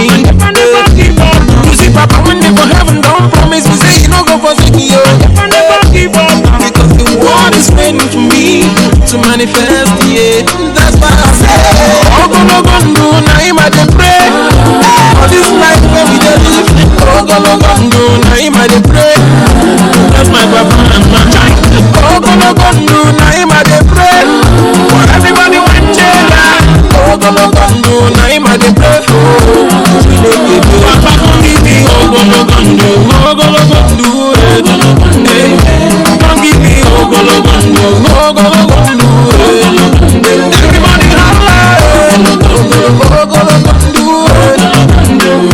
mind. You see, Papa, when they for heaven, don't promise me, say you no go forsake me, yo. Because the world is waiting for me to manifest, yeah. That's why I say, Ogologondo, now him I dey pray. For this life where we dey live, Ogologondo, now him I dey pray. That's my papa and my child. Ogologondo, now him I dey pray. For everybody when jail, Ogologondo, now him I dey pray for. Papa, come give me Ogologondo, Ogologondo, come give me Ogologondo, Ogologondo. Everybody holla, Ogologondo.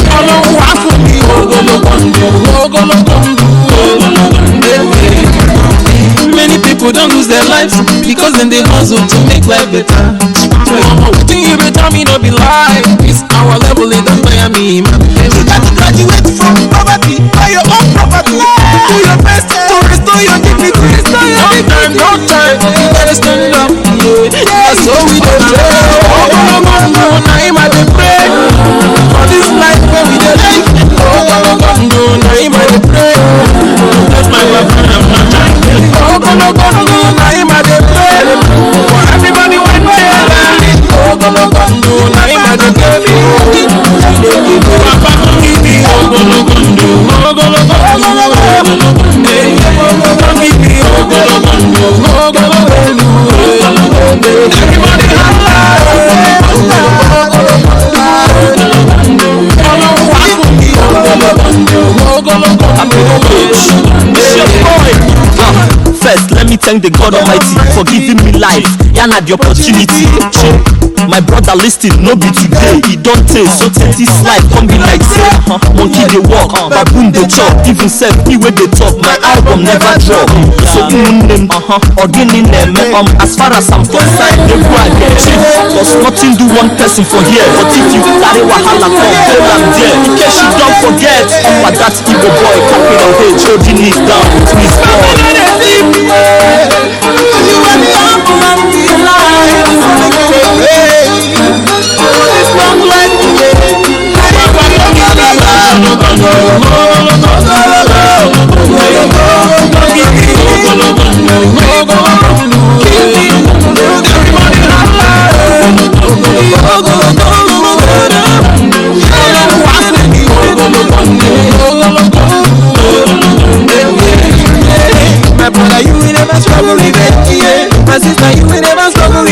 I don't want to be Ogologondo, Ogologondo. Many people don't lose their lives because then they hustle to make life better. Think you better me not be lie. It's our level, it don't buy me. You got to graduate from poverty, buy your own property. Do your best to restore your dignity. No time, you better stand up. That's all we do. Ogologondo, now him I dey pray. For this life where we dey live, Ogologondo, now him I dey pray. That's my papa and my child. Ogologondo, now him I dey pray. For everybody when they Ogologondo, now him I dey pray. Papa, give me Ogologondo, Ogologondo. Give me Ogologondo, Ogologondo. Everybody holla, First, let me thank the God Almighty for giving me life. And the opportunity. My brother listen, no be today. He don't taste, so take this life, come be like say monkey they walk, baboon they chop. Even self, me where they talk, my album never drop. So name, ordaining them. As far as I'm concerned, they go again. Cause nothing do one person for here. But if you carry wahala from there and there, in case you don't forget, but that evil boy, capital H, holding it down to his boy. My brother, you will never struggle with it, yeah. My sister, you will never struggle with